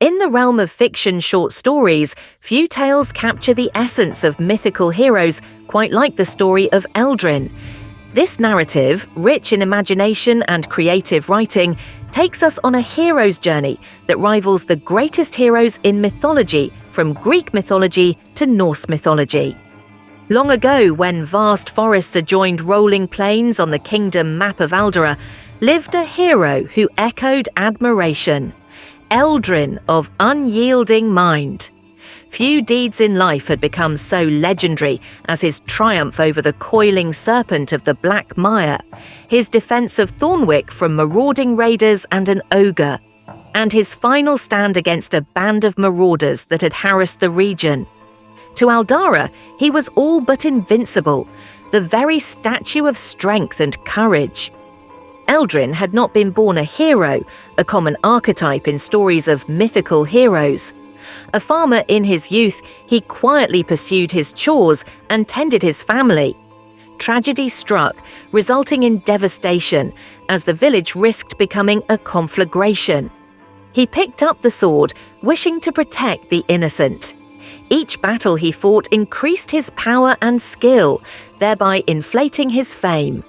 In the realm of fiction short stories, few tales capture the essence of mythical heroes quite like the story of Eldrin. This narrative, rich in imagination and creative writing, takes us on a hero's journey that rivals the greatest heroes in mythology, from Greek mythology to Norse mythology. Long ago, when vast forests adjoined rolling plains on the kingdom map of Aldera, lived a hero who echoed admiration. Eldrin of unyielding mind. Few deeds in life had become so legendary as his triumph over the coiling serpent of the Black Mire, his defense of Thornwick from marauding raiders and an ogre, and his final stand against a band of marauders that had harassed the region. To Aldara, he was all but invincible, the very statue of strength and courage. Eldrin had not been born a hero, a common archetype in stories of mythical heroes. A farmer in his youth, he quietly pursued his chores and tended his family. Tragedy struck, resulting in devastation, as the village risked becoming a conflagration. He picked up the sword, wishing to protect the innocent. Each battle he fought increased his power and skill, thereby inflating his fame.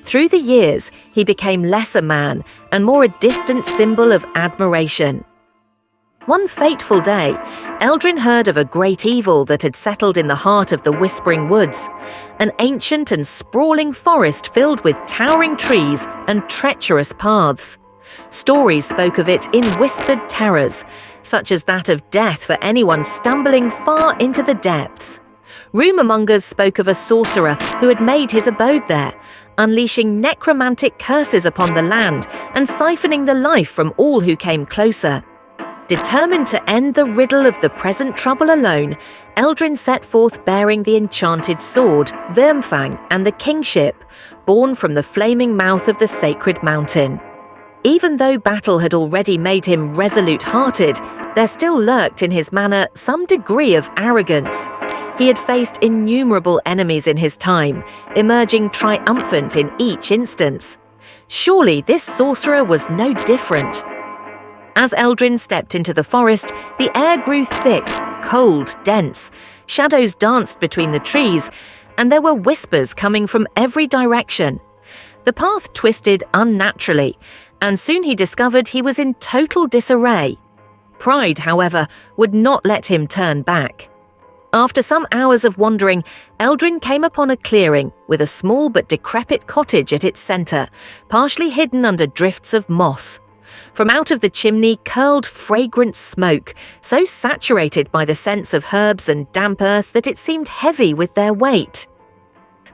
Through the years, he became less a man and more a distant symbol of admiration. One fateful day, Eldrin heard of a great evil that had settled in the heart of the Whispering Woods, an ancient and sprawling forest filled with towering trees and treacherous paths. Stories spoke of it in whispered terrors, such as that of death for anyone stumbling far into the depths. Rumourmongers spoke of a sorcerer who had made his abode there, unleashing necromantic curses upon the land and siphoning the life from all who came closer. Determined to end the riddle of the present trouble alone, Eldrin set forth bearing the enchanted sword, Vermfang, and the kingship, born from the flaming mouth of the sacred mountain. Even though battle had already made him resolute-hearted, there still lurked in his manner some degree of arrogance. He had faced innumerable enemies in his time, emerging triumphant in each instance. Surely this sorcerer was no different. As Eldrin stepped into the forest, the air grew thick, cold, dense. Shadows danced between the trees, and there were whispers coming from every direction. The path twisted unnaturally, and soon he discovered he was in total disarray. Pride, however, would not let him turn back. After some hours of wandering, Eldrin came upon a clearing with a small but decrepit cottage at its centre, partially hidden under drifts of moss. From out of the chimney curled fragrant smoke, so saturated by the scents of herbs and damp earth that it seemed heavy with their weight.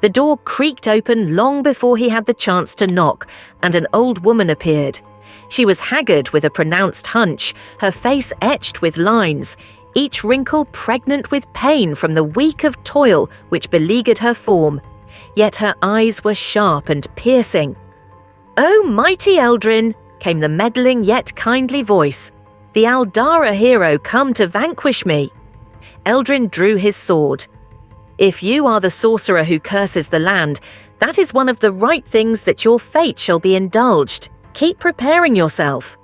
The door creaked open long before he had the chance to knock, and an old woman appeared. She was haggard with a pronounced hunch, her face etched with lines, each wrinkle pregnant with pain from the week of toil which beleaguered her form. Yet her eyes were sharp and piercing. "Oh, mighty Eldrin," came the meddling yet kindly voice. "The Aldara hero come to vanquish me." Eldrin drew his sword. "If you are the sorcerer who curses the land, that is one of the right things that your fate shall be indulged. Keep preparing yourself."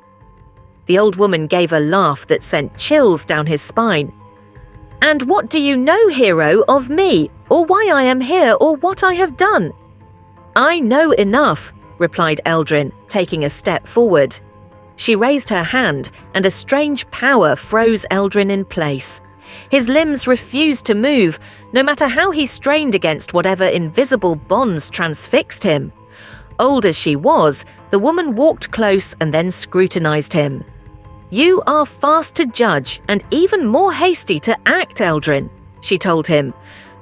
The old woman gave a laugh that sent chills down his spine. "And what do you know, hero, of me, or why I am here, or what I have done?" "I know enough," replied Eldrin, taking a step forward. She raised her hand, and a strange power froze Eldrin in place. His limbs refused to move, no matter how he strained against whatever invisible bonds transfixed him. Old as she was, the woman walked close and then scrutinized him. "You are fast to judge and even more hasty to act, Eldrin," she told him.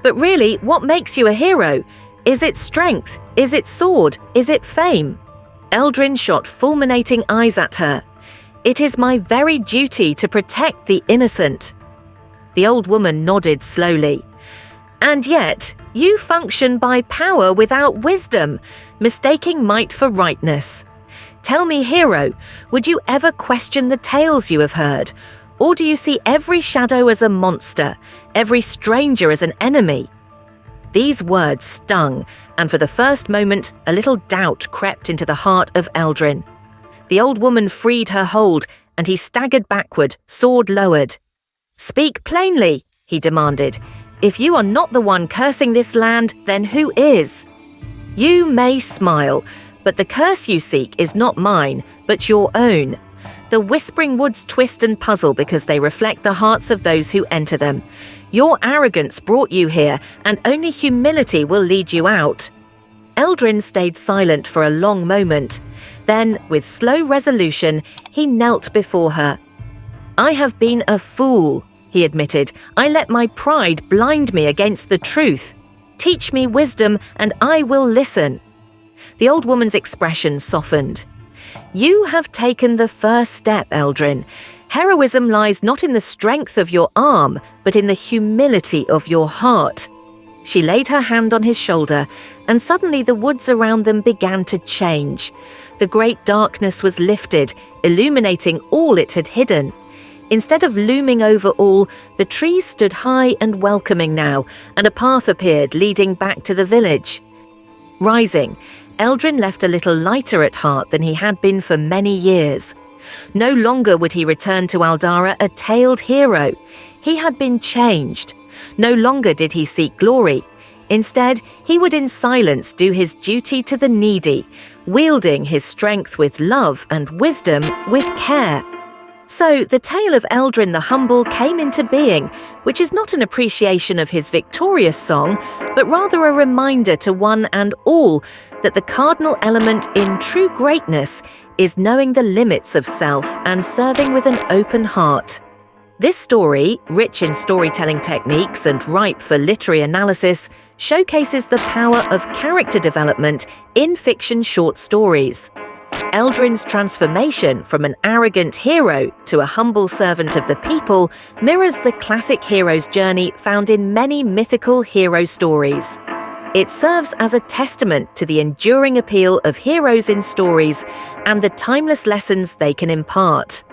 "But really, what makes you a hero? Is it strength? Is it sword? Is it fame?" Eldrin shot fulminating eyes at her. "It is my very duty to protect the innocent." The old woman nodded slowly. "And yet, you function by power without wisdom, mistaking might for rightness. Tell me, hero, would you ever question the tales you have heard? Or do you see every shadow as a monster, every stranger as an enemy?" These words stung, and for the first moment, a little doubt crept into the heart of Eldrin. The old woman freed her hold, and he staggered backward, sword lowered. "Speak plainly," he demanded. "If you are not the one cursing this land, then who is? You may smile, but the curse you seek is not mine, but your own. The whispering woods twist and puzzle because they reflect the hearts of those who enter them. Your arrogance brought you here, and only humility will lead you out." Eldrin stayed silent for a long moment. Then, with slow resolution, he knelt before her. "I have been a fool," he admitted. "I let my pride blind me against the truth. Teach me wisdom, and I will listen." The old woman's expression softened. "You have taken the first step, Eldrin. Heroism lies not in the strength of your arm, but in the humility of your heart." She laid her hand on his shoulder, and suddenly the woods around them began to change. The great darkness was lifted, illuminating all it had hidden. Instead of looming over all, the trees stood high and welcoming now, and a path appeared leading back to the village. Rising, Eldrin left a little lighter at heart than he had been for many years. No longer would he return to Aldara a tailed hero. He had been changed. No longer did he seek glory. Instead, he would in silence do his duty to the needy, wielding his strength with love and wisdom with care. So the tale of Eldrin the Humble came into being, which is not an appreciation of his victorious song, but rather a reminder to one and all that the cardinal element in true greatness is knowing the limits of self and serving with an open heart. This story, rich in storytelling techniques and ripe for literary analysis, showcases the power of character development in fiction short stories. Eldrin's transformation from an arrogant hero to a humble servant of the people mirrors the classic hero's journey found in many mythical hero stories. It serves as a testament to the enduring appeal of heroes in stories and the timeless lessons they can impart.